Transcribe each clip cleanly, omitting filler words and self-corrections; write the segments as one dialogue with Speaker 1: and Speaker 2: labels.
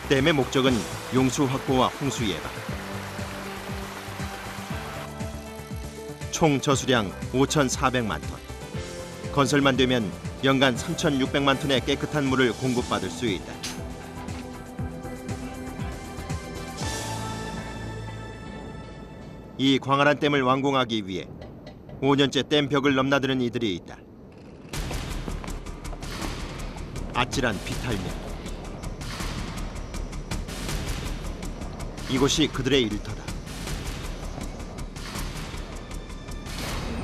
Speaker 1: 댐의 목적은 용수 확보와 홍수 예방. 총 저수량 5,400만 톤. 건설만 되면 연간 3,600만 톤의 깨끗한 물을 공급받을 수 있다. 이 광활한 댐을 완공하기 위해 5년째 댐 벽을 넘나드는 이들이 있다. 아찔한 비탈면. 이곳이 그들의 일터다.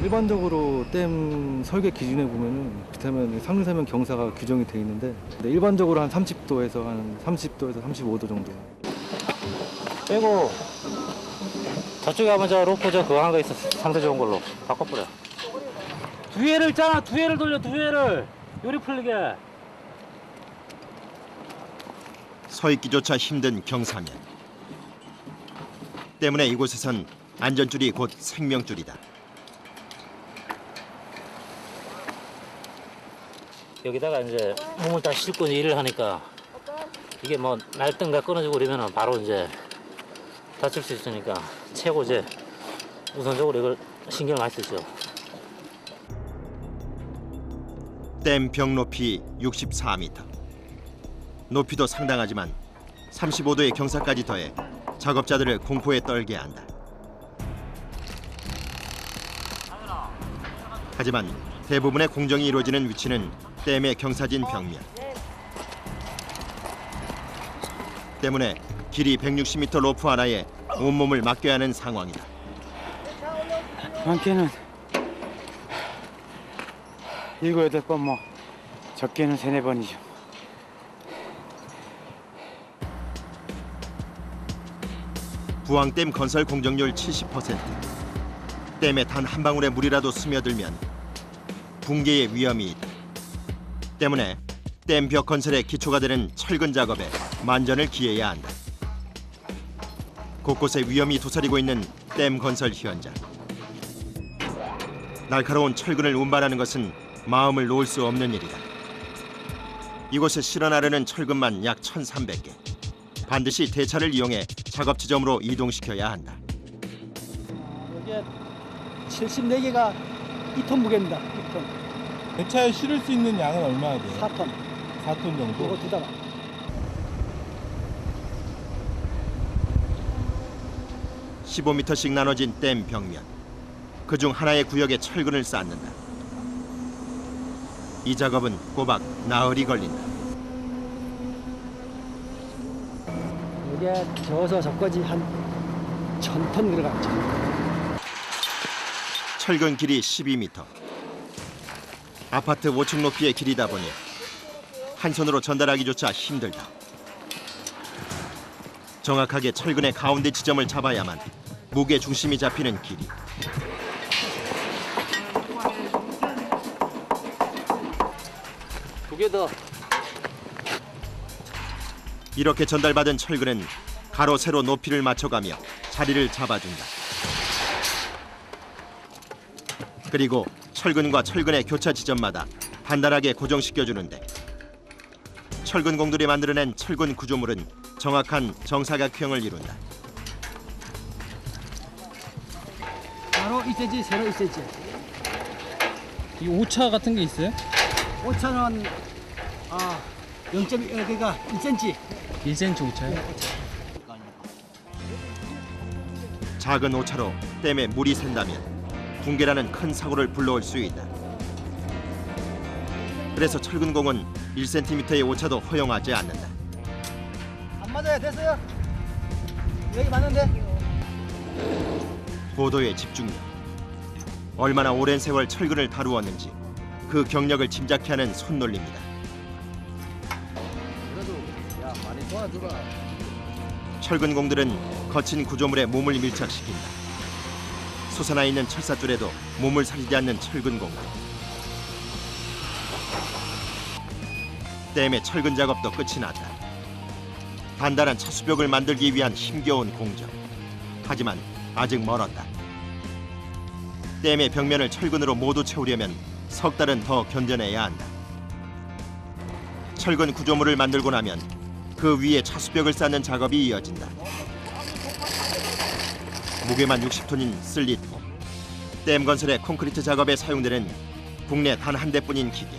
Speaker 2: 일반적으로 댐 설계 기준에 보면은 비타면 상류사면 경사가 규정이 돼 있는데 일반적으로 한 30도에서 한 30도에서 35도 정도.
Speaker 3: 빼고 저쪽에 한번 저 로프 저 그거 한 거 있어. 상태 좋은 걸로 바꿔버려. 두 회를 짜나 두 회를 돌려 두 회를 요리 풀리게.
Speaker 1: 서 있기조차 힘든 경사면. 때문에 이곳에선 안전줄이 곧 생명줄이다.
Speaker 3: 여기다가 이제 몸을 다 싣고 일을 하니까 이게 뭐 날등가 끊어지고 그러면은 바로 이제 다칠 수 있으니까 최고 이제 우선적으로 이걸 신경 많이 쓰죠.
Speaker 1: 댐 벽 높이 64m. 높이도 상당하지만 35도의 경사까지 더해 작업자들을 공포에 떨게 한다. 하지만 대부분의 공정이 이루어지는 위치는 댐의 경사진 벽면. 때문에 길이 160m 로프 하나에 온몸을 맡겨야 하는 상황이다.
Speaker 4: 많게는 7, 8번 뭐 적게는 3, 4번이죠.
Speaker 1: 부항댐 건설 공정률 70%. 댐에 단 한 방울의 물이라도 스며들면 붕괴의 위험이 있다. 때문에 댐 벽 건설의 기초가 되는 철근 작업에 만전을 기해야 한다. 곳곳에 위험이 도사리고 있는 댐 건설 현장. 날카로운 철근을 운반하는 것은 마음을 놓을 수 없는 일이다. 이곳에 실어 나르는 철근만 약 1,300개. 반드시 대차를 이용해 작업 지점으로 이동시켜야 한다.
Speaker 5: 이게 74개가 2톤 무게입니다. 2톤.
Speaker 6: 대차에 실을 수 있는 양은 얼마나 돼요?
Speaker 5: 4톤.
Speaker 6: 4톤 정도?
Speaker 5: 이거 두 달아.
Speaker 1: (15m씩) 나눠진 댐 벽면. 그중 하나의 구역에 철근을 쌓는다. 이 작업은 꼬박 나흘이 걸린다.
Speaker 5: 이게 저어서 저까지 한 1,000톤 들어갔죠.
Speaker 1: 철근 길이 12m. 아파트 5층 높이의 길이다 보니 한 손으로 전달하기조차 힘들다. 정확하게 철근의 가운데 지점을 잡아야만 무게 중심이 잡히는 길이.
Speaker 3: 두 개 더.
Speaker 1: 이렇게 전달받은 철근은 가로 세로 높이를 맞춰가며 자리를 잡아준다. 그리고 철근과 철근의 교차 지점마다 단단하게 고정시켜주는데 철근공들이 만들어낸 철근 구조물은 정확한 정사각형을 이룬다.
Speaker 5: 가로 1cm, 세로 1cm.
Speaker 7: 이 오차 같은 게 있어요?
Speaker 5: 오차는 0.1개가 1cm.
Speaker 7: 1cm 오차요?
Speaker 1: 작은 오차로 댐에 물이 샌다면 붕괴라는 큰 사고를 불러올 수 있다. 그래서 철근공은 1cm의 오차도 허용하지 않는다.
Speaker 5: 안 맞아요. 됐어요. 여기 맞는데.
Speaker 1: 고도의 집중력. 얼마나 오랜 세월 철근을 다루었는지 그 경력을 짐작케 하는 손놀림이다. 철근공들은 거친 구조물에 몸을 밀착시킨다. 솟아나 있는 철사줄에도 몸을 사리지 않는 철근공들. 댐의 철근 작업도 끝이 났다. 단단한 차수벽을 만들기 위한 힘겨운 공정. 하지만 아직 멀었다. 댐의 벽면을 철근으로 모두 채우려면 석 달은 더 견뎌내야 한다. 철근 구조물을 만들고 나면 그 위에 차수벽을 쌓는 작업이 이어진다. 무게만 60톤인 슬리트폼. 댐 건설의 콘크리트 작업에 사용되는 국내 단 한 대뿐인 기계.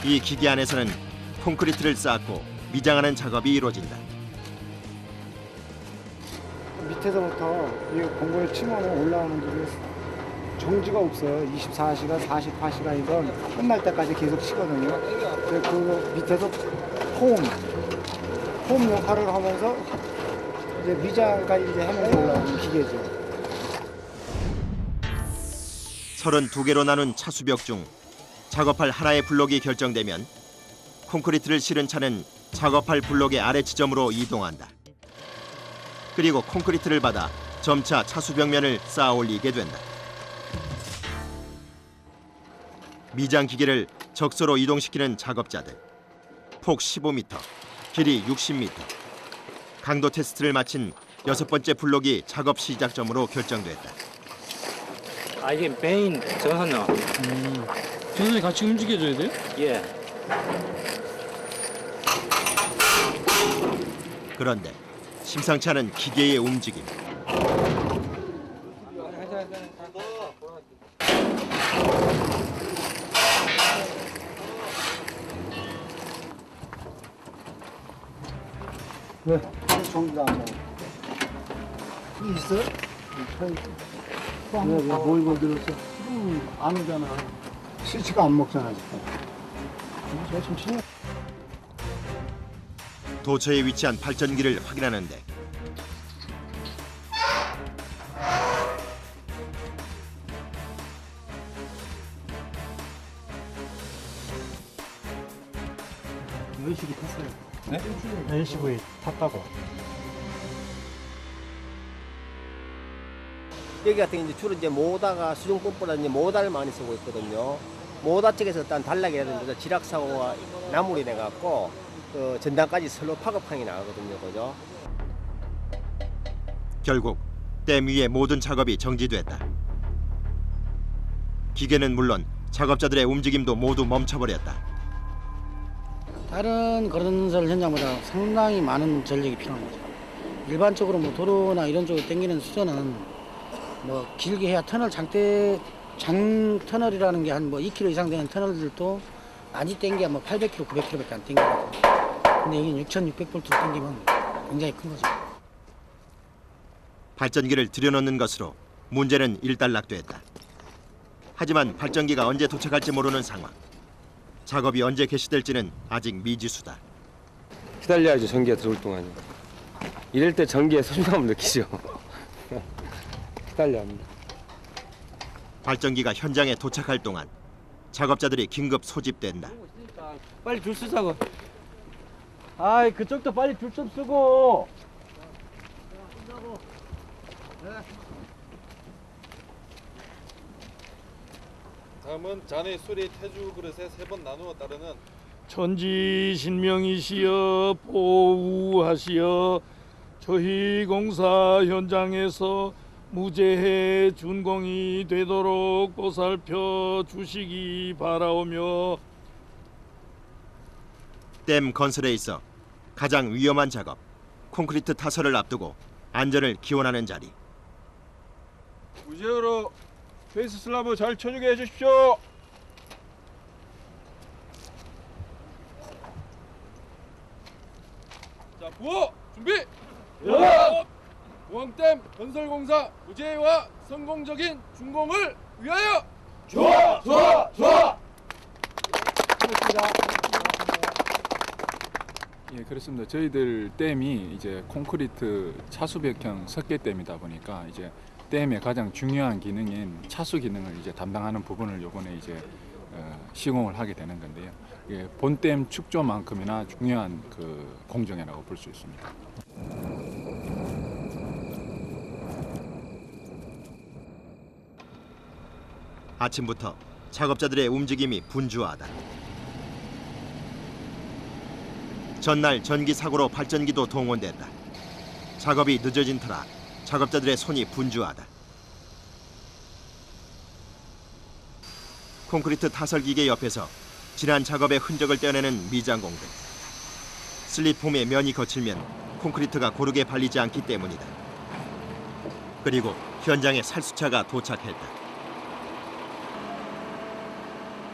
Speaker 1: 이 기계 안에서는 콘크리트를 쌓고 미장하는 작업이 이루어진다.
Speaker 4: 밑에서부터 이 공고를 치면 올라오는 길이 정지가 없어요. 24시간, 48시간이든 끝날 때까지 계속 치거든요. 그 밑에서 폼 역할을 하면서 이제 미장까지 이제 하면서 올라오는 기계죠.
Speaker 1: 32개로 나눈 차수벽 중 작업할 하나의 블록이 결정되면 콘크리트를 실은 차는 작업할 블록의 아래 지점으로 이동한다. 그리고 콘크리트를 받아 점차 차수벽면을 쌓아 올리게 된다. 미장 기계를 적소로 이동시키는 작업자들. 폭 15m, 길이 60m. 강도 테스트를 마친 6번째 블록이 작업 시작점으로 결정됐다.
Speaker 3: 아 이게 메인 전선요.
Speaker 7: 전선이 같이 움직여줘야 돼요?
Speaker 3: 예.
Speaker 1: 그런데 심상치 않은 기계의 움직임.
Speaker 4: 왜? 정지도 안 나와. 있어? 뭘 건드렸어? 안 오잖아. 스위치가 안 먹잖아, 지금. 좀 치네.
Speaker 1: 도처에 위치한 발전기를 확인하는데
Speaker 4: 열심히 탔어요.
Speaker 6: 네?
Speaker 4: LCV 탔다고.
Speaker 5: 여기 같은 경우 주로 이제 모다가 수중 펌프라 이제 모다를 많이 쓰고 있거든요. 모다 쪽에서 어떤 단락이라든지 지락 사고가 나물이 돼 갖고 그 전단까지 설로 파급항이 나거든요, 그죠?
Speaker 1: 결국 댐 위의 모든 작업이 정지됐다. 기계는 물론 작업자들의 움직임도 모두 멈춰버렸다.
Speaker 8: 다른 건설 현장보다 상당히 많은 전력이 필요한 거죠. 일반적으로 뭐 도로나 이런 쪽에 당기는 수조는 뭐 길게 해야 터널 장 터널이라는 게 한 뭐 2km 이상 되는 터널들도 많이 당겨야 뭐 800km, 900km밖에 안 당기거든요. 근데 여기는 6,600V 당기면 굉장히 큰 거죠.
Speaker 1: 발전기를 들여놓는 것으로 문제는 일단락됐다. 하지만 발전기가 언제 도착할지 모르는 상황. 작업이 언제 개시될지는 아직 미지수다.
Speaker 9: 기다려야죠. 전기가 들어올 동안이. 이럴 때 전기의 소중함을 느끼죠. 기다려야 합니다.
Speaker 1: 발전기가 현장에 도착할 동안 작업자들이 긴급 소집된다.
Speaker 7: 빨리 줄 서자고. 아이 그쪽도 빨리 줄 좀 쓰고.
Speaker 6: 다음은 잔의 수리 태주 그릇에 3번 나누어 따르는
Speaker 10: 천지신명이시여 보우하시어 저희 공사 현장에서 무죄해 준공이 되도록 보살펴 주시기 바라오며
Speaker 1: 댐 건설에 있어 가장 위험한 작업, 콘크리트 타설을 앞두고 안전을 기원하는 자리.
Speaker 6: 무죄로 베이스 슬라브 잘 쳐주게 해주십시오. 자, 부호 준비. 공항댐 건설공사 무죄와 성공적인 준공을 위하여. 좋아.
Speaker 11: 예, 그렇습니다. 저희들 댐이 이제 콘크리트 차수벽형 석계댐이다 보니까 이제 댐의 가장 중요한 기능인 차수 기능을 이제 담당하는 부분을 요번에 이제 시공을 하게 되는 건데요. 예, 본댐 축조만큼이나 중요한 그 공정이라고 볼 수 있습니다.
Speaker 1: 아침부터 작업자들의 움직임이 분주하다. 전날 전기 사고로 발전기도 동원됐다. 작업이 늦어진 터라 작업자들의 손이 분주하다. 콘크리트 타설 기계 옆에서 지난 작업의 흔적을 떼어내는 미장공들. 슬립폼의 면이 거칠면 콘크리트가 고르게 발리지 않기 때문이다. 그리고 현장에 살수차가 도착했다.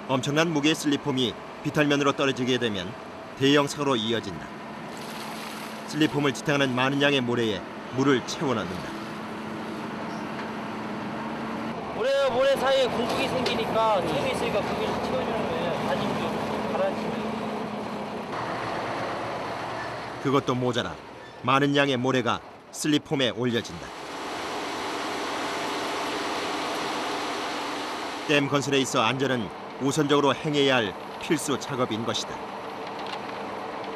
Speaker 1: 엄청난 무게의 슬립폼이 비탈면으로 떨어지게 되면 대형 사고로 이어진다. 슬립폼을 지탱하는 많은 양의 모래에 물을 채워넣는다.
Speaker 7: 모래 사이에 공국이 생기니까 틈이 있으니까 그걸 채워주는 거예요. 다짐 좀 가라앉히면.
Speaker 1: 그것도 모자라 많은 양의 모래가 슬립폼에 올려진다. 댐 건설에 있어 안전은 우선적으로 행해야 할 필수 작업인 것이다.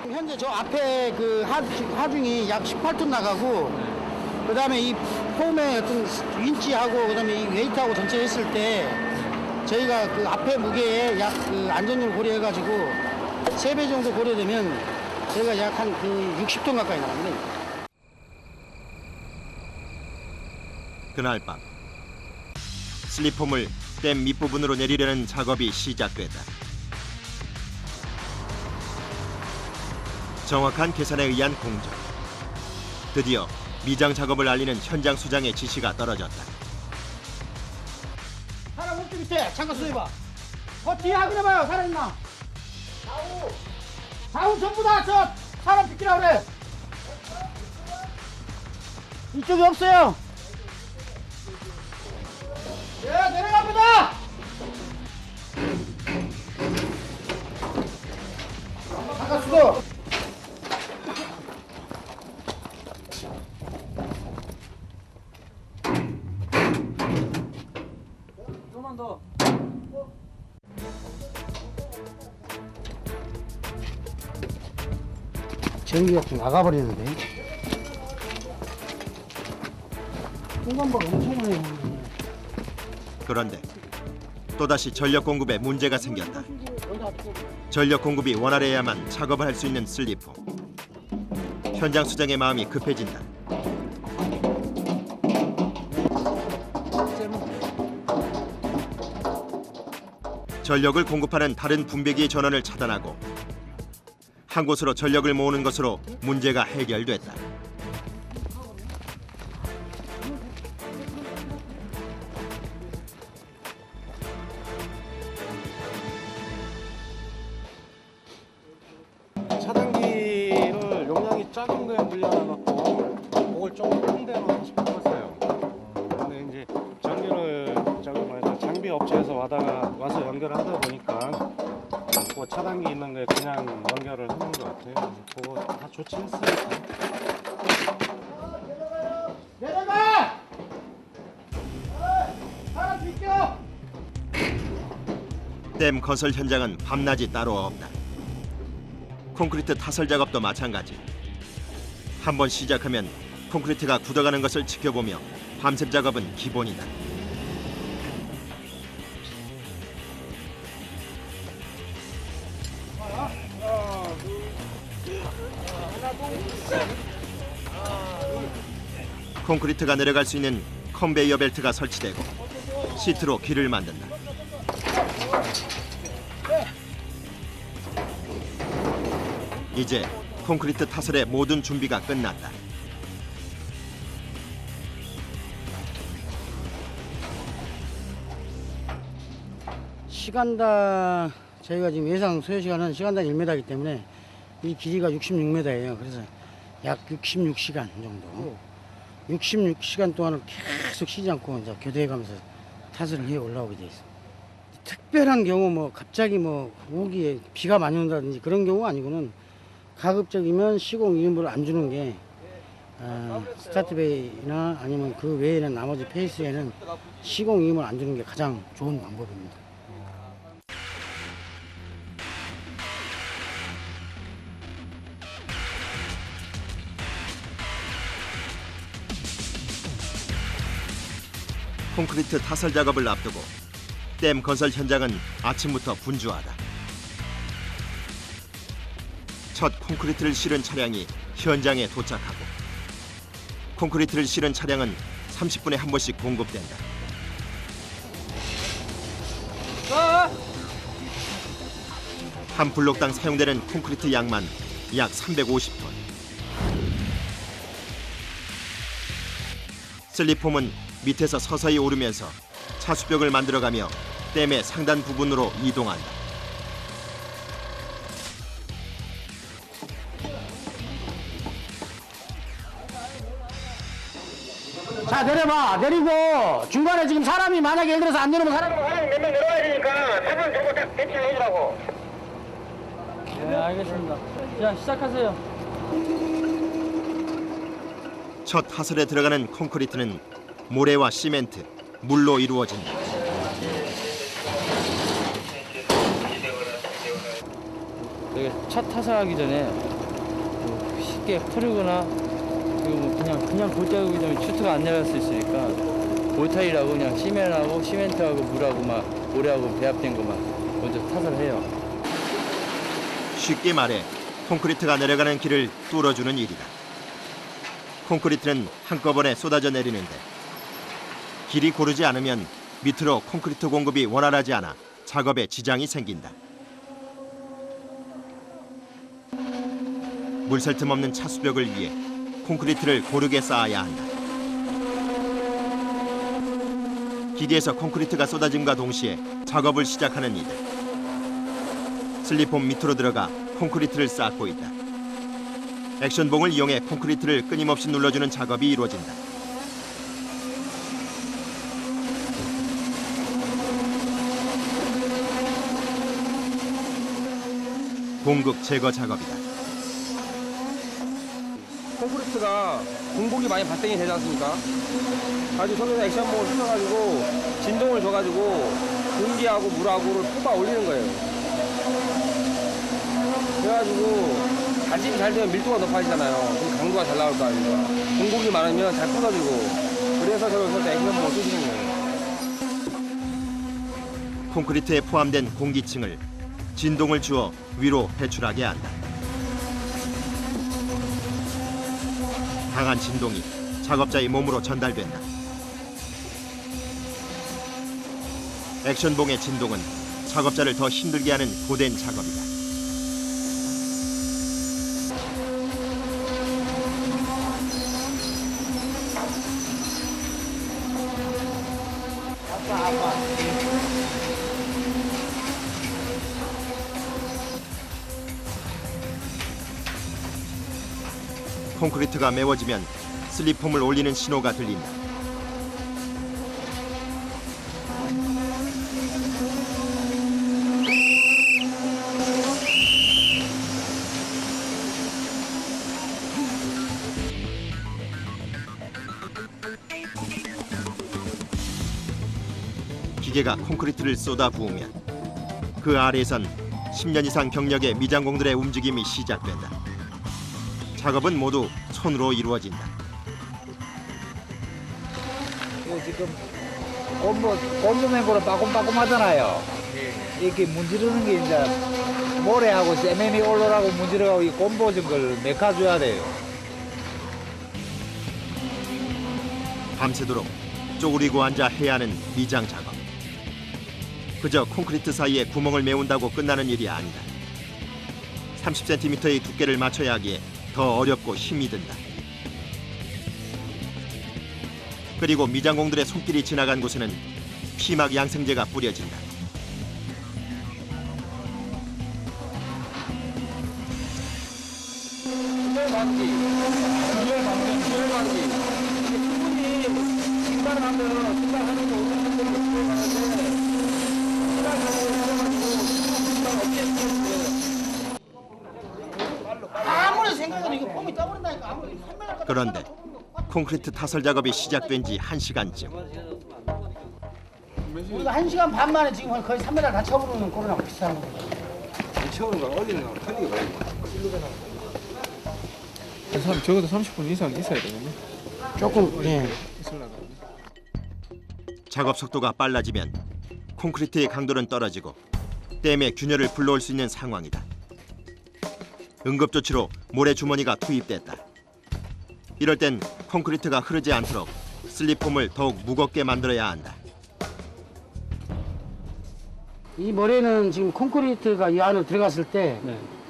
Speaker 8: 현재 저 앞에 그 하중이 약 18톤 나가고, 그다음에 이 폼의 어떤 윈치하고 그다음에 이 웨이트하고 전체 했을 때 저희가 그 앞에 무게에 약 그 안전율 고려해가지고 3배 정도 고려되면 저희가 약 한 그 60톤 가까이 나갑니다.
Speaker 1: 그날 밤 슬립폼을 댐 밑부분으로 내리려는 작업이 시작됐다. 정확한 계산에 의한 공정. 드디어 미장 작업을 알리는 현장 수장의 지시가 떨어졌다.
Speaker 8: 사람 왼쪽 밑에 잠깐 쏘해봐. 뒤에 확인해봐요. 사람 있나? 좌우 전부 다 저 사람 비키라 그래. 이쪽에 없어요. 예, 내려갑니다. 잠깐 수도.
Speaker 7: 조금만 더.
Speaker 8: 전기가 좀 나가버리는데. 순간벌 엄청 많이 나오네.
Speaker 1: 그런데 또다시 전력 공급에 문제가 생겼다. 전력 공급이 원활해야만 작업을 할 수 있는 슬리폼. 현장 수장의 마음이 급해진다. 전력을 공급하는 다른 분배기의 전원을 차단하고 한 곳으로 전력을 모으는 것으로 문제가 해결됐다.
Speaker 12: 차단기를 용량이 작은 거에 물려놔갖고 그걸 조금 큰 데로 시켰어요. 근데 이제 장비 업체에서 와서 연결을 하다 보니까 그 차단기 있는 거에 그냥 연결을 하는 것 같아요. 그거 다 조치했으니까.
Speaker 8: 내려가! 사람 비켜!
Speaker 1: 댐 건설 현장은 밤낮이 따로 없다. 콘크리트 타설 작업도 마찬가지. 한번 시작하면 콘크리트가 굳어가는 것을 지켜보며 밤샘 작업은 기본이다. 콘크리트가 내려갈 수 있는 컨베이어 벨트가 설치되고 시트로 길을 만든다. 이제 콘크리트 타설의 모든 준비가 끝났다.
Speaker 8: 시간당 저희가 지금 예상 소요 시간은 시간당 1m이기 때문에 이 길이가 66m예요. 그래서 약 66시간 정도. 66시간 동안을 계속 쉬지 않고 이제 교대해가면서 타설을 해 올라오게 돼 있습니다. 특별한 경우 뭐 갑자기 뭐 우기에 비가 많이 온다든지 그런 경우 아니고는 가급적이면 시공 이음을 안 주는 게 스타트베이나 아니면 그 외에는 나머지 페이스에는 시공 이음을 안 주는 게 가장 좋은 방법입니다.
Speaker 1: 콘크리트 타설 작업을 앞두고 댐 건설 현장은 아침부터 분주하다. 첫 콘크리트를 실은 차량이 현장에 도착하고 콘크리트를 실은 차량은 30분에 한 번씩 공급된다. 한 블록당 사용되는 콘크리트 양만 약 350톤. 슬립폼은 밑에서 서서히 오르면서 차수벽을 만들어가며 댐의 상단 부분으로 이동한다.
Speaker 8: 자, 내려봐. 내리고 중간에 지금 사람이 만약에 예를 들어서 안 내려면 사람이 몇 명 내려와야 되니까 사람 들고 딱 배치를 해주라고.
Speaker 7: 네, 알겠습니다. 자, 시작하세요.
Speaker 1: 첫 하설에 들어가는 콘크리트는 모래와 시멘트, 물로 이루어진다.
Speaker 7: 되게 차 타설하기 전에 쉽게 털거나 그리고 그냥 골짜기 되면 슈트가 안 내려갈 수 있으니까 볼타일하고 그냥 시멘트하고 물하고 막 모래하고 배합된 거만 먼저 타설해요.
Speaker 1: 쉽게 말해 콘크리트가 내려가는 길을 뚫어주는 일이다. 콘크리트는 한꺼번에 쏟아져 내리는데 길이 고르지 않으면 밑으로 콘크리트 공급이 원활하지 않아 작업에 지장이 생긴다. 물샐 틈 없는 차수벽을 위해 콘크리트를 고르게 쌓아야 한다. 기계에서 콘크리트가 쏟아짐과 동시에 작업을 시작하는 이들. 슬립폼 밑으로 들어가 콘크리트를 쌓고 있다. 액션봉을 이용해 콘크리트를 끊임없이 눌러주는 작업이 이루어진다. 공극 제거 작업이다.
Speaker 9: 콘크리트가 공복이 많이 발생이 되지 않습니까? 아주 손에서 액션봉을 휘어가지고 진동을 줘가지고 공기하고 물하고를 뽑아 올리는 거예요. 그래가지고 다짐이 잘 되면 밀도가 높아지잖아요. 그럼 강도가 잘 나올 거 아닙니까? 공복이 많으면 잘 부서지고 그래서 저를 액션봉을 쓰시는 거예요.
Speaker 1: 콘크리트에 포함된 공기층을 진동을 주어 위로 배출하게 한다. 강한 진동이 작업자의 몸으로 전달된다. 액션봉의 진동은 작업자를 더 힘들게 하는 고된 작업이다. 콘크리트가 메워지면 슬립폼을 올리는 신호가 들린다. 기계가 콘크리트를 쏟아 부으면 그 아래에선 10년 이상 경력의 미장공들의 움직임이 시작된다. 작업은 모두 손으로 이루어진다.
Speaker 13: 지금 곤두맨고로 빠꼼빠꼼하잖아요. 이렇게 문지르는 게 이제 모래하고 세면이 올라가고 문지르고 이 곤보진 걸 메꿔줘야 돼요.
Speaker 1: 밤새도록 쪼그리고 앉아 해야 하는 미장 작업. 그저 콘크리트 사이에 구멍을 메운다고 끝나는 일이 아니다. 30cm의 두께를 맞춰야 하기에 더 어렵고 힘이 든다. 그리고 미장공들의 손길이 지나간 곳에는 피막 양생제가 뿌려진다.
Speaker 8: 아무리 생각해도 이게 폼이 떠버린다니까. 아무리 설명할
Speaker 1: 그런데 콘크리트 타설 작업이 시작된 지 1시간쯤.
Speaker 8: 우리가 1시간 반 만에 지금 거의 3m 다 쳐부르는 거랑 비슷한 거.
Speaker 9: 채우는 거랑 올리는 거랑 틀리게 봐요.
Speaker 11: 적어도 30분 이상 있어야 되겠네.
Speaker 8: 조금 예.
Speaker 1: 작업 속도가 빨라지면 콘크리트의 강도는 떨어지고 댐의 균열을 불러올 수 있는 상황이다. 응급조치로 모래주머니가 투입됐다. 이럴 땐 콘크리트가 흐르지 않도록 슬립폼을 더욱 무겁게 만들어야 한다.
Speaker 8: 이 모래는 지금 콘크리트가 이 안으로 들어갔을 때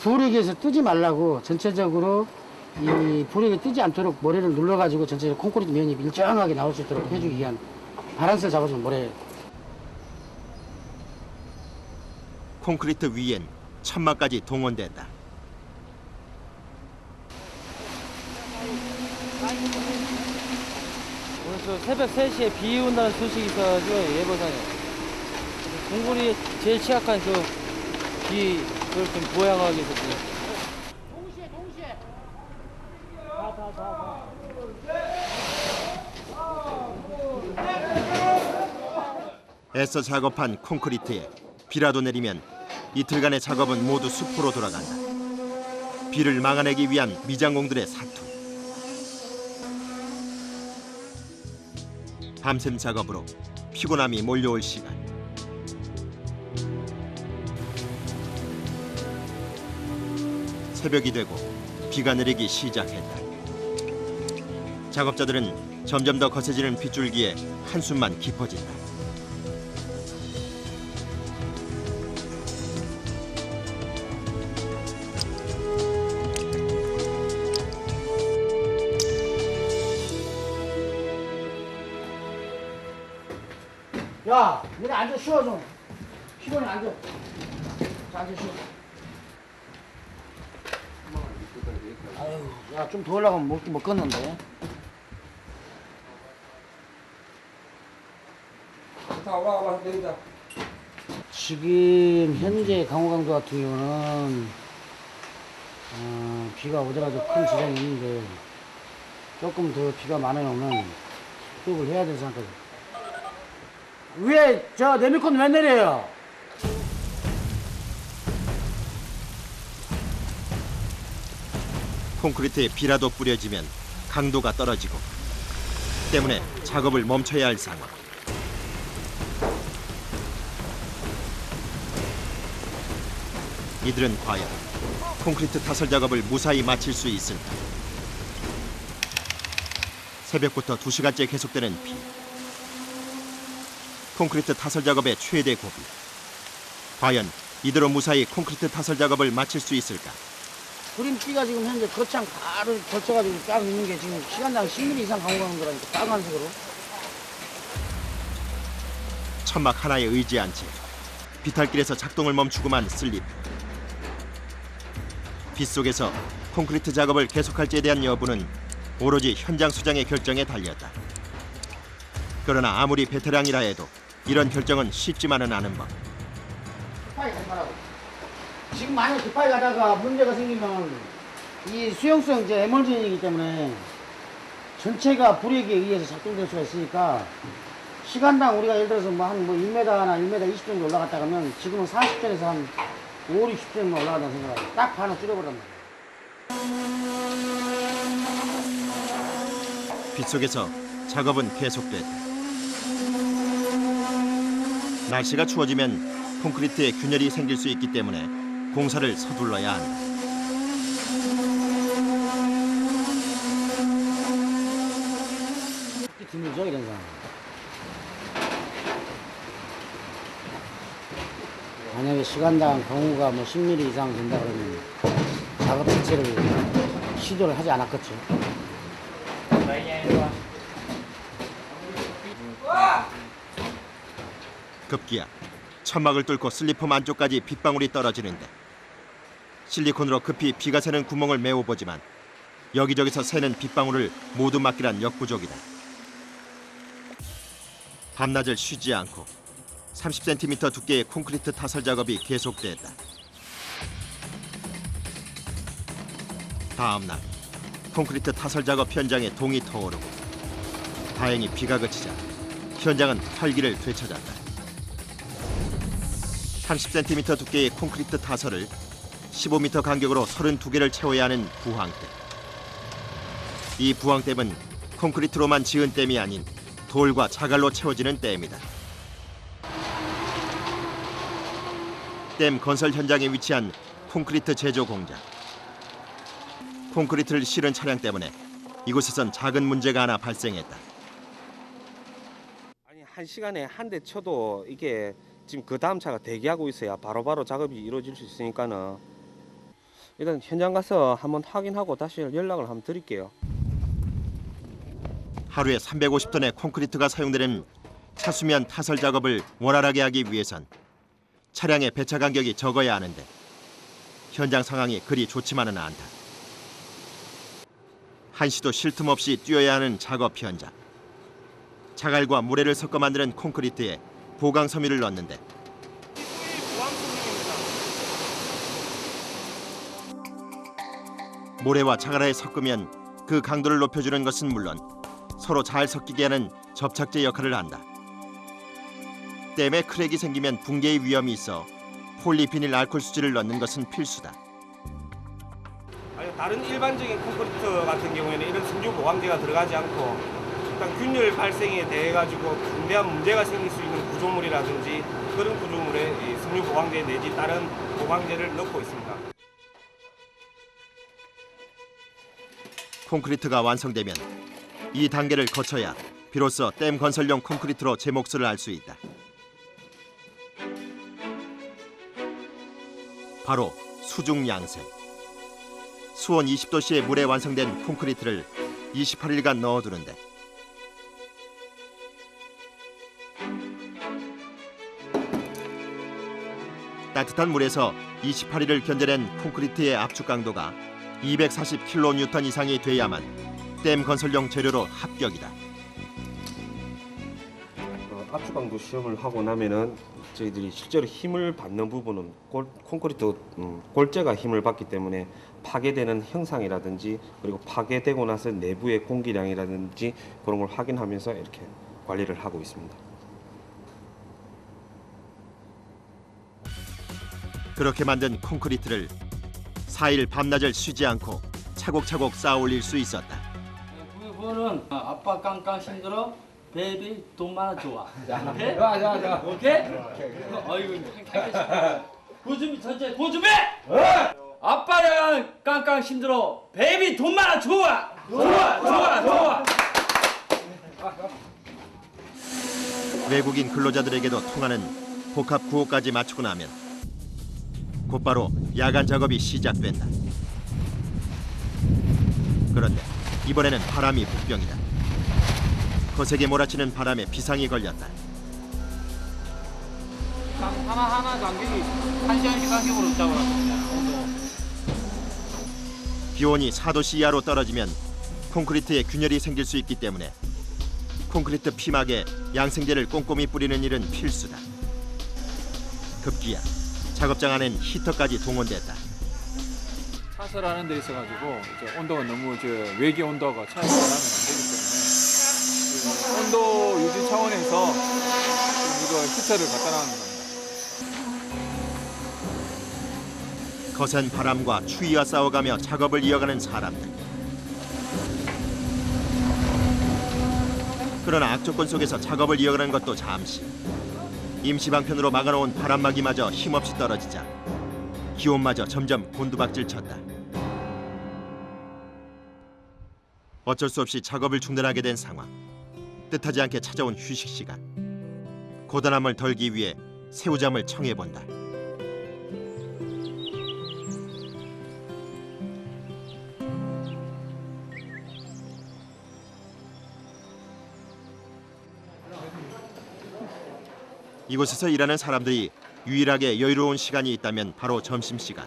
Speaker 8: 불에게서 뜨지 말라고 전체적으로 이 불에게 뜨지 않도록 모래를 눌러가지고 전체적으로 콘크리트 면이 일정하게 나올 수 있도록 해주기 위한 바란스를 잡아주는 모래.
Speaker 1: 콘크리트 위엔 천막까지 동원된다.
Speaker 7: 오늘 새벽 3시에 비 온다는 소식이 있어가지고 예보산에 공군이 제일 취약한 그 비 그걸 좀 보양하기 위해서
Speaker 1: 애써 작업한 콘크리트에 비라도 내리면 이틀간의 작업은 모두 숲으로 돌아간다. 비를 막아내기 위한 미장공들의 사투. 밤샘 작업으로 피곤함이 몰려올 시간. 새벽이 되고 비가 내리기 시작했다. 작업자들은 점점 더 거세지는 빗줄기에 한숨만 깊어진다.
Speaker 8: 야, 너네 앉아 쉬어 좀. 피곤해 앉아. 자, 앉아 쉬어. 아유, 야, 좀 더 올라가면 못 걷는데.
Speaker 9: 다 올라가봐, 내리자.
Speaker 8: 지금 현재 강호강도 같은 경우는 비가 오더라도 큰 지장이 있는데 조금 더 비가 많이 오면 수급을 해야 되지 않거든. 위에 저 네미콘 왜 내려요?
Speaker 1: 콘크리트에 비라도 뿌려지면 강도가 떨어지고 때문에 작업을 멈춰야 할 상황. 이들은 과연 콘크리트 타설 작업을 무사히 마칠 수 있을까? 새벽부터 2시간째 계속되는 비. 콘크리트 타설 작업의 최대 고비. 과연 이대로 무사히 콘크리트 타설 작업을 마칠 수 있을까?
Speaker 8: 그림비가 지금 현재 거창 바로 걸쳐가지고 딱 있는 게 지금 시간당 10mm 이상 강호가는 거라니까 빨간색으로.
Speaker 1: 천막 하나에 의지한 채 비탈길에서 작동을 멈추고만 슬립. 빗속에서 콘크리트 작업을 계속할지에 대한 여부는 오로지 현장 수장의 결정에 달렸다. 그러나 아무리 베테랑이라 해도 이런 결정은 쉽지만은 않은 법.
Speaker 8: 급하게 가지 말라고. 지금 만약 급하게 가다가 문제가 생기면 이 수용성 이제 에멀전이기 때문에 전체가 불에게 의해서 작동될 수가 있으니까 시간당 우리가 예를 들어서 한 1m나 1m 20 정도 올라갔다 가면 지금은 40전에서 한 5, 60전만 올라간다는 생각을 딱 반을 줄여버렸단 말이야.
Speaker 1: 빗속에서 작업은 계속됐다. 날씨가 추워지면 콘크리트에 균열이 생길 수 있기 때문에 공사를 서둘러야 한다.
Speaker 8: 드물죠 이런 상황. 만약에 시간당 경우가 10mm 이상 된다 그러면 작업 자체를 시도를 하지 않았겠죠.
Speaker 1: 급기야 천막을 뚫고 슬리퍼 안쪽까지 빗방울이 떨어지는데 실리콘으로 급히 비가 새는 구멍을 메워보지만 여기저기서 새는 빗방울을 모두 막기란 역부족이다. 밤낮을 쉬지 않고 30cm 두께의 콘크리트 타설 작업이 계속됐다. 다음 날 콘크리트 타설 작업 현장에 동이 터오르고 다행히 비가 그치자 현장은 활기를 되찾았다. 30cm 두께의 콘크리트 타설을 15m 간격으로 32개를 채워야 하는 부항댐. 이 부항댐은 콘크리트로만 지은 댐이 아닌 돌과 자갈로 채워지는 댐이다. 댐 건설 현장에 위치한 콘크리트 제조 공장. 콘크리트를 실은 차량 때문에 이곳에선 작은 문제가 하나 발생했다.
Speaker 9: 아니, 한 시간에 한 대 쳐도 이게 지금 그 다음 차가 대기하고 있어야 바로바로 작업이 이루어질 수 있으니까는 일단 현장 가서 한번 확인하고 다시 연락을 한번 드릴게요.
Speaker 1: 하루에 350톤의 콘크리트가 사용되는 차수면 타설 작업을 원활하게 하기 위해선 차량의 배차 간격이 적어야 하는데 현장 상황이 그리 좋지만은 않다. 한시도 쉴 틈 없이 뛰어야 하는 작업 현장. 자갈과 모래를 섞어 만드는 콘크리트에 보강 섬유를 넣는데 모래와 자갈에 섞으면 그 강도를 높여주는 것은 물론 서로 잘 섞이게 하는 접착제 역할을 한다. 댐에 크랙이 생기면 붕괴의 위험이 있어 폴리비닐 알코올 수지를 넣는 것은 필수다.
Speaker 9: 아니, 다른 일반적인 콘크리트 같은 경우에는 이런 섬유 보강제가 들어가지 않고 일단 균열 발생에 대해 가지고 중대한 문제가 생길 수 있는 구조물이라든지 그런 구조물에 이 섬유 보강제 내지 다른 보강제를 넣고 있습니다.
Speaker 1: 콘크리트가 완성되면 이 단계를 거쳐야 비로소 댐 건설용 콘크리트로 제 몫을 알 수 있다. 바로 수중 양생. 수온 20도씨의 물에 완성된 콘크리트를 28일간 넣어두는데 따뜻한 물에서 28일을 견뎌낸 콘크리트의 압축 강도가 240kN 이상이 돼야만 댐 건설용 재료로 합격이다.
Speaker 9: 압축 강도 시험을 하고 나면은 저희들이 실제로 힘을 받는 부분은 콘크리트 골재가 힘을 받기 때문에 파괴되는 형상이라든지 그리고 파괴되고 나서 내부의 공기량이라든지 그런 걸 확인하면서 이렇게 관리를 하고 있습니다.
Speaker 1: 그렇게 만든 콘크리트를 4일 밤낮을 쉬지 않고 차곡차곡 쌓아 올릴 수 있었다.
Speaker 7: 그거는 아빠 깡깡 힘들어. 베이비 돈 많아 좋아. 오케이? 자. 오케이? 아이고. 고준비 전체 고준비. 아빠랑 깡깡 힘들어. 베이비 돈 많아 좋아. 좋아.
Speaker 1: 외국인 근로자들에게도 통하는 복합 구호까지 맞추고 나면 곧바로 야간 작업이 시작된다. 그런데 이번에는 바람이 북병이다. 거세게 몰아치는 바람에 비상이 걸렸다.
Speaker 7: 하나 간격이 1시간씩 간격으로 잡아놨습니다.
Speaker 1: 기온이 4도씨 이하로 떨어지면 콘크리트에 균열이 생길 수 있기 때문에 콘크리트 피막에 양생제를 꼼꼼히 뿌리는 일은 필수다. 급기야 작업장 안엔 히터까지 동원됐다.
Speaker 11: 차설하는 데 있어가지고 이제 온도가 너무 외기 온도가 차이가 나면 안 되기 때문에 온도 유지 차원에서 이거 히터를 갖다 놔는 겁니다.
Speaker 1: 거센 바람과 추위와 싸워가며 작업을 이어가는 사람들. 그러나 악조건 속에서 작업을 이어가는 것도 잠시. 임시 방편으로 막아놓은 바람막이마저 힘없이 떨어지자 기온마저 점점 곤두박질 쳤다. 어쩔 수 없이 작업을 중단하게 된 상황. 뜻하지 않게 찾아온 휴식 시간. 고단함을 덜기 위해 새우잠을 청해본다. 이곳에서 일하는 사람들이 유일하게 여유로운 시간이 있다면 바로 점심시간.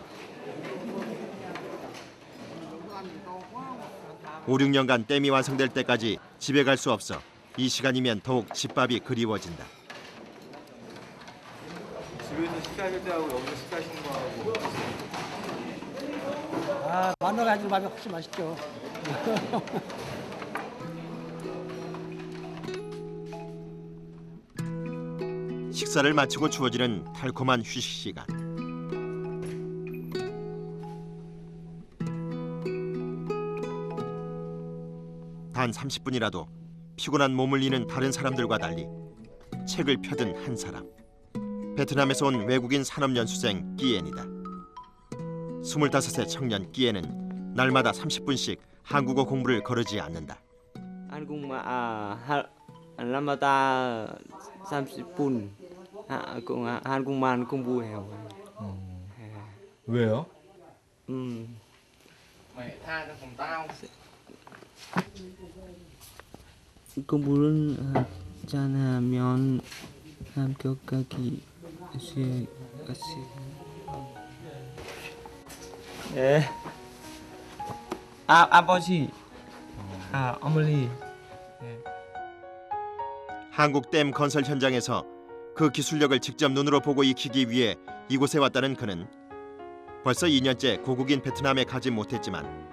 Speaker 1: 5, 6년간 댐이 완성될 때까지 집에 갈 수 없어 이 시간이면 더욱 집밥이 그리워진다.
Speaker 9: 집에서 식사하실 때하고 여기서 식사하시는 거하고
Speaker 8: 만나가지고 밥이 훨씬 맛있죠.
Speaker 1: 식사를 마치고 주어지는 달콤한 휴식 시간. 단 30분이라도 피곤한 몸을 이는 다른 사람들과 달리 책을 펴든 한 사람. 베트남에서 온 외국인 산업연수생 끼엔이다. 25세 청년 끼엔은 날마다 30분씩 한국어 공부를 거르지 않는다.
Speaker 14: Anh cũng làm ta 30 phút 한국만 공부해요.
Speaker 15: 왜요?
Speaker 14: 공부를 잘하면 합격하기 쉬. 네. 아버지, 어머니.
Speaker 1: 한국 댐 건설 현장에서 그 기술력을 직접 눈으로 보고 익히기 위해 이곳에 왔다는 그는 벌써 2년째 고국인 베트남에 가지 못했지만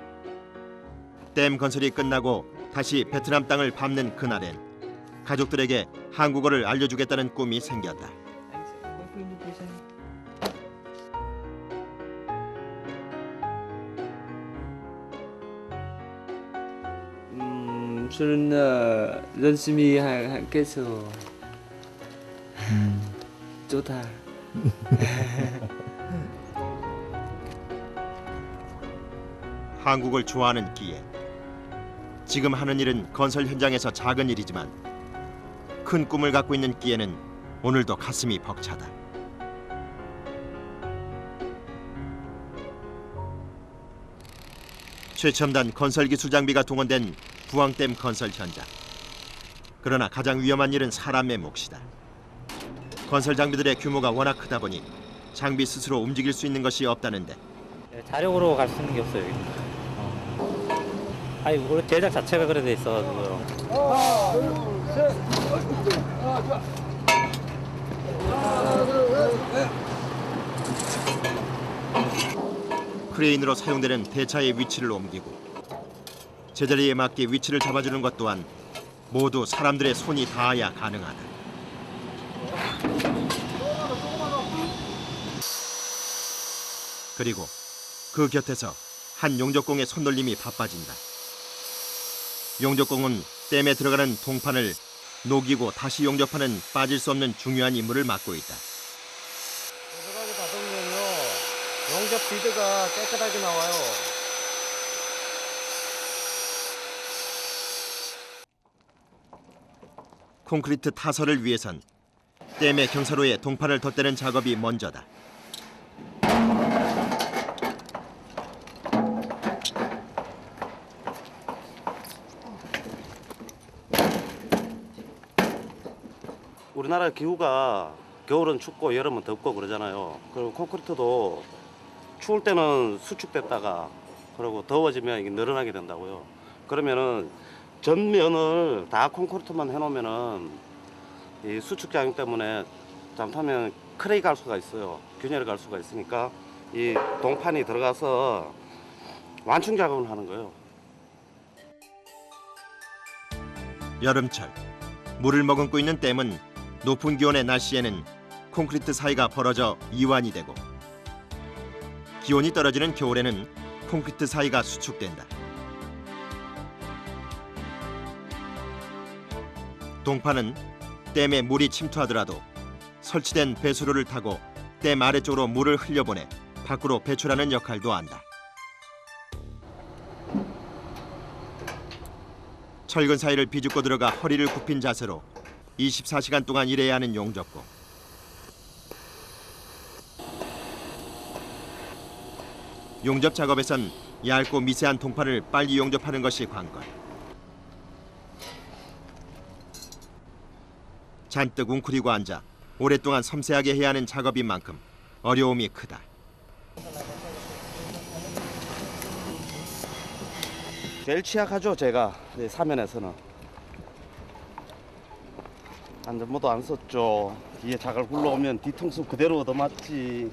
Speaker 1: 댐 건설이 끝나고 다시 베트남 땅을 밟는 그날엔 가족들에게 한국어를 알려주겠다는 꿈이 생겼다.
Speaker 14: 저는 열심히 하겠어. 좋다.
Speaker 1: 한국을 좋아하는 기에 지금 하는 일은 건설 현장에서 작은 일이지만 큰 꿈을 갖고 있는 기에는 오늘도 가슴이 벅차다. 최첨단 건설 기술 장비가 동원된 부항댐 건설 현장. 그러나 가장 위험한 일은 사람의 몫이다. 건설 장비들의 규모가 워낙 크다 보니 장비 스스로 움직일 수 있는 것이 없다는데.
Speaker 3: 자력으로 갈 수 있는 게 없어요. 여기는. 아니 우리 제작 자체가 그래 돼 있어가지고요.
Speaker 4: 하나, 둘, 셋. 좋아. 하나, 둘, 셋.
Speaker 1: 크레인으로 사용되는 대차의 위치를 옮기고 제자리에 맞게 위치를 잡아주는 것 또한 모두 사람들의 손이 닿아야 가능하다. 그리고 그 곁에서 한 용접공의 손놀림이 바빠진다. 용접공은 댐에 들어가는 동판을 녹이고 다시 용접하는 빠질 수 없는 중요한 임무를 맡고 있다.
Speaker 5: 깨끗하게 닫으면요 용접 비드가 깨끗하게 나와요.
Speaker 1: 콘크리트 타설을 위해선 댐의 경사로에 동판을 덧대는 작업이 먼저다.
Speaker 12: 우리나라 기후가 겨울은 춥고 여름은 덥고 그러잖아요. 그리고 콘크리트도 추울 때는 수축됐다가 그리고 더워지면 이게 늘어나게 된다고요. 그러면은 전면을 다 콘크리트만 해놓으면은 이 수축 작용 때문에 잘못하면 크랙이 갈 수가 있어요. 균열이 갈 수가 있으니까 이 동판이 들어가서 완충 작업을 하는 거예요.
Speaker 1: 여름철 물을 머금고 있는 댐은 높은 기온의 날씨에는 콘크리트 사이가 벌어져 이완이 되고 기온이 떨어지는 겨울에는 콘크리트 사이가 수축된다. 동판은 댐에 물이 침투하더라도 설치된 배수로를 타고 댐 아래쪽으로 물을 흘려보내 밖으로 배출하는 역할도 한다. 철근 사이를 비집고 들어가 허리를 굽힌 자세로 24시간 동안 일해야 하는 용접공. 용접 작업에선 얇고 미세한 동판을 빨리 용접하는 것이 관건. 잔뜩 웅크리고 앉아 오랫동안 섬세하게 해야 하는 작업인 만큼 어려움이 크다.
Speaker 12: 제일 취약하죠, 제가. 네, 사면에서는. 안전모도 안 썼죠. 뒤에 자갈 굴러오면 뒤통수 그대로 얻어맞지.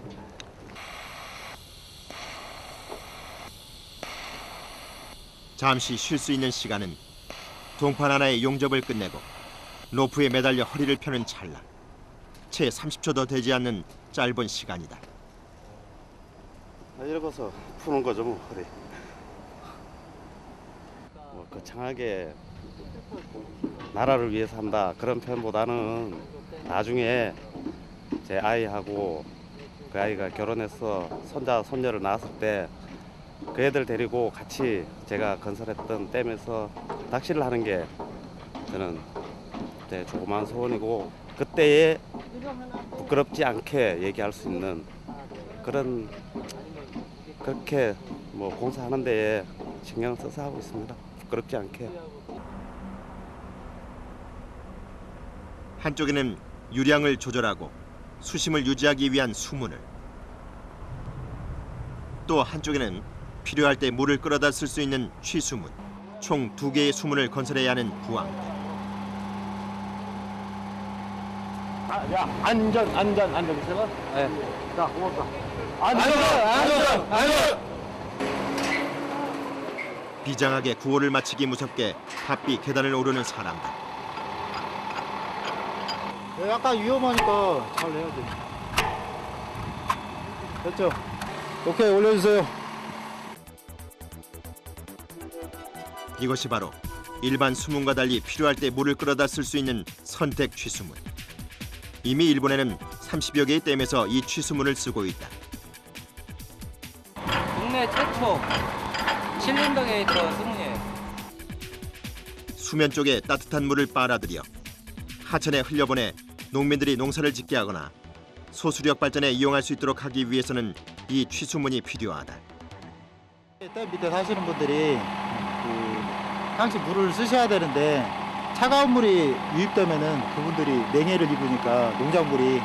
Speaker 1: 잠시 쉴 수 있는 시간은 동판 하나의 용접을 끝내고 로프에 매달려 허리를 펴는 찰나. 채 30초도 되지 않는 짧은 시간이다.
Speaker 12: 이러고서 푸는 거죠, 뭐, 허리. 뭐 거창하게 나라를 위해서 한다 그런 표현보다는 나중에 제 아이하고 그 아이가 결혼해서 손자 손녀를 낳았을 때 그 애들 데리고 같이 제가 건설했던 댐에서 낚시를 하는 게 저는 제 조그마한 소원이고, 그때의 부끄럽지 않게 얘기할 수 있는 그런 그렇게 뭐 공사하는 데에 신경을 써서 하고 있습니다. 부끄럽지 않게.
Speaker 1: 한쪽에는 유량을 조절하고 수심을 유지하기 위한 수문을, 또 한쪽에는 필요할 때 물을 끌어다 쓸 수 있는 취수문, 총 2개의 수문을 건설해야 하는 부항.
Speaker 7: 야, 안전. 제가? 네. 자, 고맙다. 안전.
Speaker 1: 비장하게 구호를 마치기 무섭게 바삐 계단을 오르는 사람들.
Speaker 2: 약간 위험하니까 잘 해야 돼. 됐죠? 오케이, 올려주세요.
Speaker 1: 이것이 바로 일반 수문과 달리 필요할 때 물을 끌어다 쓸 수 있는 선택 취수문. 이미 일본에는 30여 개의 댐에서 이 취수문을 쓰고 있다.
Speaker 7: 국내 최초 실린더 게이터 수문이에요.
Speaker 1: 수면 쪽에 따뜻한 물을 빨아들여 하천에 흘려보내 농민들이 농사를 짓게 하거나 소수력 발전에 이용할 수 있도록 하기 위해서는 이 취수문이 필요하다.
Speaker 2: 댐 밑에 사시는 분들이 항시 물을 쓰셔야 되는데 차가운 물이 유입되면은 그분들이 냉해를 입으니까 농작물이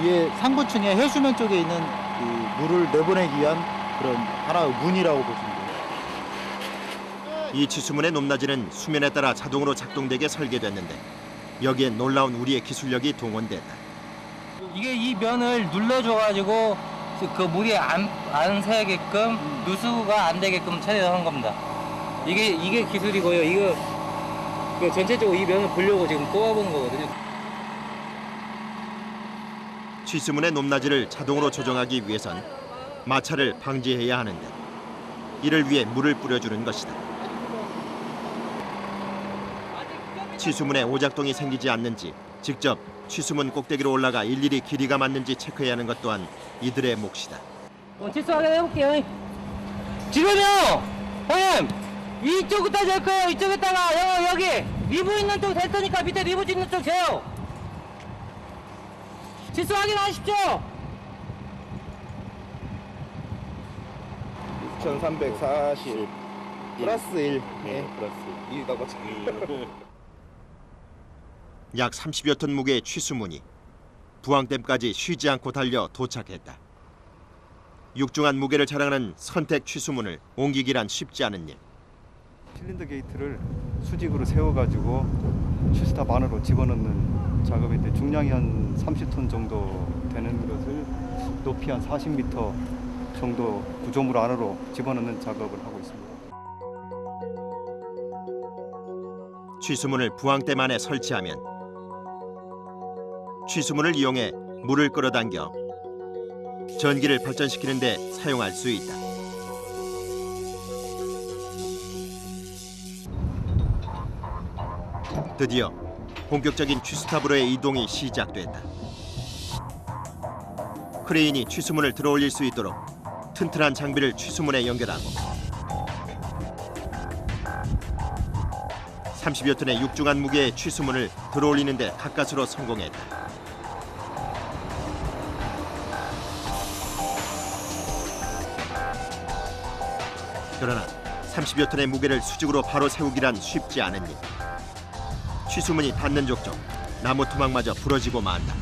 Speaker 2: 위에 상부층에 해수면 쪽에 있는 그 물을 내보내기 위한 그런 하나의 문이라고 보시면 돼요.
Speaker 1: 이 취수문의 높낮이는 수면에 따라 자동으로 작동되게 설계됐는데 여기에 놀라운 우리의 기술력이 동원됐다.
Speaker 7: 이게 이 면을 눌러줘가지고 그 물이 안 새게끔 누수가 안 되게끔 처리한 겁니다. 이게 기술이고요. 이거 전체적으로 이 면을 보려고 지금 뽑아본 거거든요.
Speaker 1: 취수문의 높낮이를 자동으로 조정하기 위해선 마찰을 방지해야 하는데 이를 위해 물을 뿌려주는 것이다. 취수문에 오작동이 생기지 않는지 직접 취수문 꼭대기로 올라가 일일이 길이가 맞는지 체크해야 하는 것 또한 이들의 몫이다.
Speaker 7: 취수 확인해볼게요. 지금요! 형님! 이쪽부터 될 거예요. 이쪽에다가 여기 리브 있는 쪽 됐으니까 밑에 리브 있는 쪽 재요. 취수 확인하십시오.
Speaker 9: 6,340 플러스 1. 네, 플러스 2가 맞지.
Speaker 1: 약 30여 톤 무게의 취수문이 부항댐까지 쉬지 않고 달려 도착했다. 육중한 무게를 자랑하는 선택 취수문을 옮기기란 쉽지 않은 일.
Speaker 2: 실린더 게이트를 수직으로 세워가지고 취스탑 안으로 집어넣는 작업인데 중량이 한 30톤 정도 되는 것을 높이 한 40m 정도 구조물 안으로 집어넣는 작업을 하고 있습니다.
Speaker 1: 취수문을 부항댐 안에 설치하면 취수문을 이용해 물을 끌어당겨 전기를 발전시키는 데 사용할 수 있다. 드디어 본격적인 취수탑으로의 이동이 시작됐다. 크레인이 취수문을 들어올릴 수 있도록 튼튼한 장비를 취수문에 연결하고 30여 톤의 육중한 무게의 취수문을 들어올리는 데 가까스로 성공했다. 그러나 30여 톤의 무게를 수직으로 바로 세우기란 쉽지 않은 일. 취수문이 닿는 족족 나무 토막마저 부러지고 만다.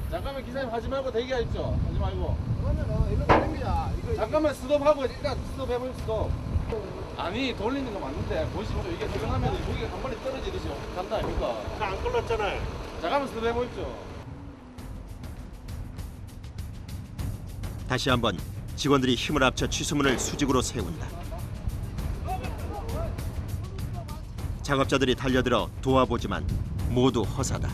Speaker 6: 잠깐만 기사님 하지 말고 대기하십시오. 하지 말고. 그러면은 일로 가립니다. 잠깐만 스톱하고 일단 스톱해보세요. 스톱. 아니 돌리는 거 맞는데 보십시오. 이게 들어가면 무게가 한 번에 떨어지듯이 간다 아닙니까? 안 걸렸잖아요. 잠깐만 스톱해보십시오.
Speaker 1: 다시 한번 직원들이 힘을 합쳐 취수문을 수직으로 세운다. 작업자들이 달려들어 도와보지만 모두 허사다.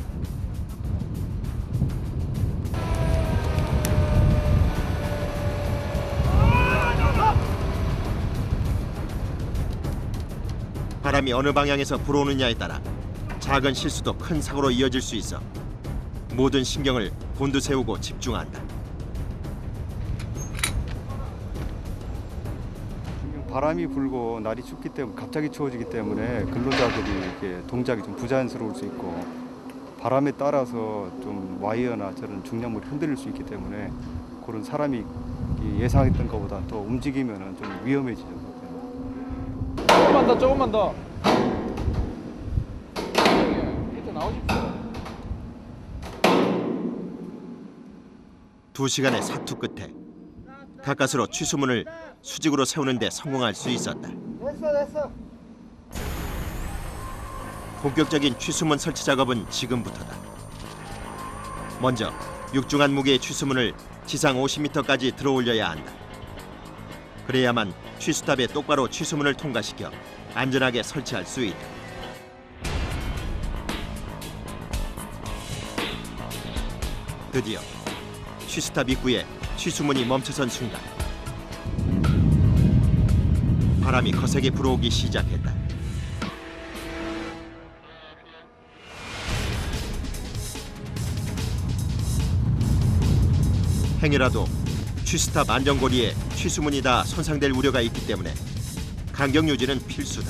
Speaker 1: 바람이 어느 방향에서 불어오느냐에 따라 작은 실수도 큰 사고로 이어질 수 있어 모든 신경을 곤두세우고 집중한다.
Speaker 15: 바람이 불고 날이 춥기 때문에 갑자기 추워지기 때문에 근로자들이 이렇게 동작이 좀 부자연스러울 수 있고 바람에 따라서 좀 와이어나 저런 중량물이 흔들릴 수 있기 때문에 그런 사람이 예상했던 것보다 더 움직이면 좀 위험해지죠.
Speaker 6: 조금만 더. 밑에 나오십시오.
Speaker 1: 2시간의 사투 끝에 가까스로 취수문을 수직으로 세우는 데 성공할 수 있었다.
Speaker 4: 됐어.
Speaker 1: 본격적인 취수문 설치 작업은 지금부터다. 먼저 육중한 무게의 취수문을 지상 50m까지 들어올려야 한다. 그래야만 취수탑에 똑바로 취수문을 통과시켜 안전하게 설치할 수 있다. 드디어 취수탑 입구에 취수문이 멈춰선 순간 바람이 거세게 불어오기 시작했다. 행여라도 취수탑 안전고리에 취수문이 다 손상될 우려가 있기 때문에 간격 유지는 필수다.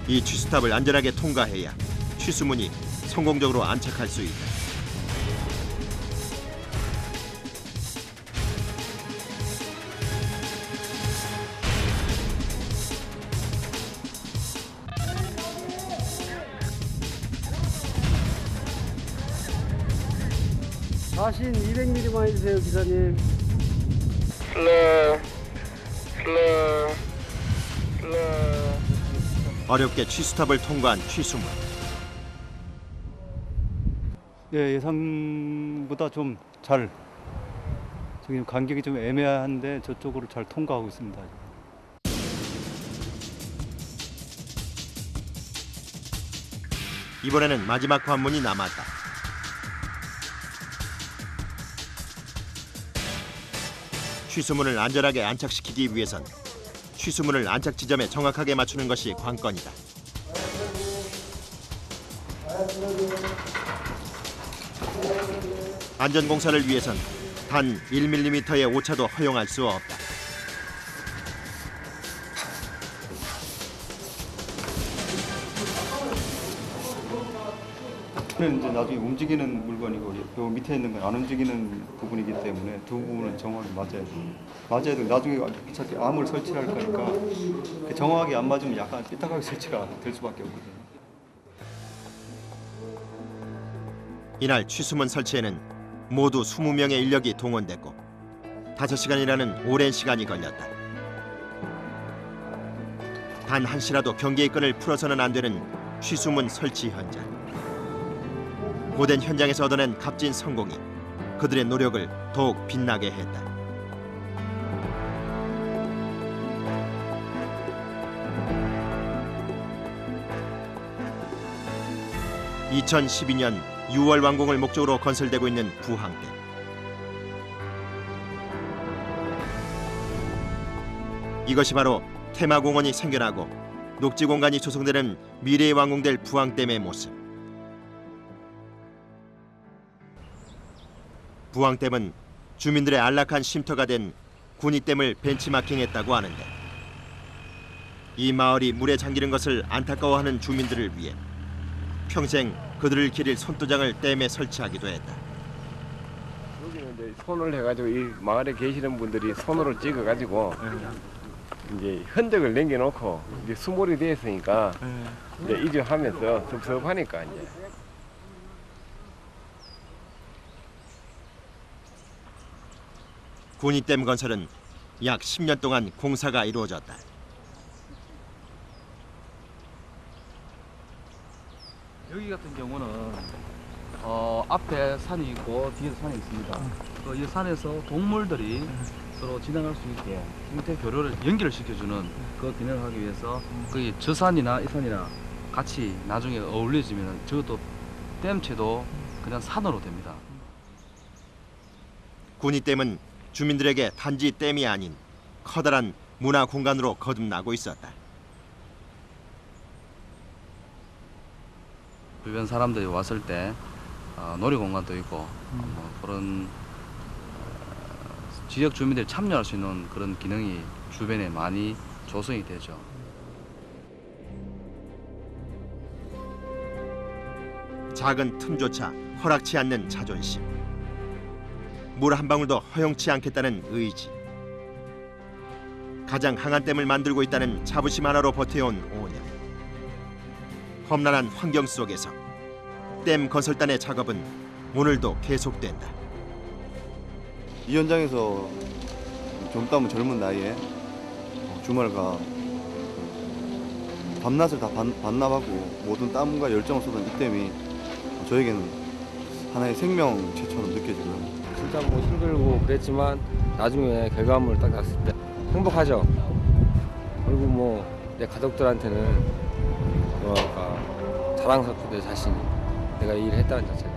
Speaker 1: 이 취수탑을 안전하게 통과해야 취수문이 성공적으로 안착할 수 있다.
Speaker 8: 자신 200mm만 해주세요, 기사님.
Speaker 1: 어렵게 취수탑을 통과한 취수문.
Speaker 15: 예, 예상보다 좀 잘 지금 간격이 좀 애매한데 저쪽으로 잘 통과하고 있습니다.
Speaker 1: 이번에는 마지막 관문이 남았다. 취수문을 안전하게 안착시키기 위해선 취수문을 안착 지점에 정확하게 맞추는 것이 관건이다. 안전공사를 위해선 단 1mm의 오차도 허용할 수 없다.
Speaker 15: 는 이제 나중에 움직이는 물건이고 요 밑에 있는 건 안 움직이는 부분이기 때문에 두 부분은 정확히 맞아야 돼. 나중에 어차피 암을 설치할 거니까 정확하게 안 맞으면 약간 삐딱하게 설치가 될 수밖에 없거든요.
Speaker 1: 이날 취수문 설치에는 모두 20명의 인력이 동원됐고 5시간이라는 오랜 시간이 걸렸다. 단 한시라도 경계의 끈을 풀어서는 안 되는 취수문 설치 현장. 고된 현장에서 얻어낸 값진 성공이 그들의 노력을 더욱 빛나게 했다. (2012년) 6월 완공을 목적으로 건설되고 있는 부항댐. 이것이 바로 테마공원이 생겨나고 녹지공간이 조성되는 미래에 완공될 부항댐의 모습. 부항댐은 주민들의 안락한 쉼터가 된 군위댐을 벤치마킹했다고 하는데 이 마을이 물에 잠기는 것을 안타까워하는 주민들을 위해 평생 그들을 기릴 손도장을 댐에 설치하기도 했다.
Speaker 16: 여기는 이제 손을 해가지고 이 마을에 계시는 분들이 손으로 찍어가지고 이제 흔적을 남겨놓고 이제 수몰이 되었으니까 이제 이주하면서 섭섭하니까 이제.
Speaker 1: 군위댐 건설은 약 10년 동안 공사가 이루어졌다.
Speaker 17: 여기 같은 경우는 앞에 산이 있고 뒤에 산이 있습니다. 이 산에서 동물들이 서로 지나갈 수 있게 생태 교류를 연결을 시켜주는 그 기능을 하기 위해서 거기 저 산이나 이 산이나 같이 나중에 어울려지면 저것도 댐체도 그냥 산으로 됩니다.
Speaker 1: 군위댐은 주민들에게 단지 댐이 아닌 커다란 문화 공간으로 거듭나고 있었다.
Speaker 17: 주변 사람들이 왔을 때 놀이공간도 있고 그런 지역 주민들이 참여할 수 있는 그런 기능이 주변에 많이 조성이 되죠.
Speaker 1: 작은 틈조차 허락치 않는 자존심. 물 한 방울도 허용치 않겠다는 의지. 가장 항한 댐을 만들고 있다는 자부심 하나로 버텨온 5년. 험난한 환경 속에서 댐 건설단의 작업은 오늘도 계속된다.
Speaker 15: 이 현장에서 젊다면 젊은 나이에 주말과 밤낮을 다 반납하고 모든 땀과 열정을 쏟은 이 댐이 저에게는 하나의 생명체처럼 느껴지고요.
Speaker 18: 진짜 뭐 힘들고 그랬지만 나중에 결과물을 딱 났을 때 행복하죠. 그리고 뭐 내 가족들한테는 뭐랄까 자랑스럽고 내 자신이 내가 이 일을 했다는 자체가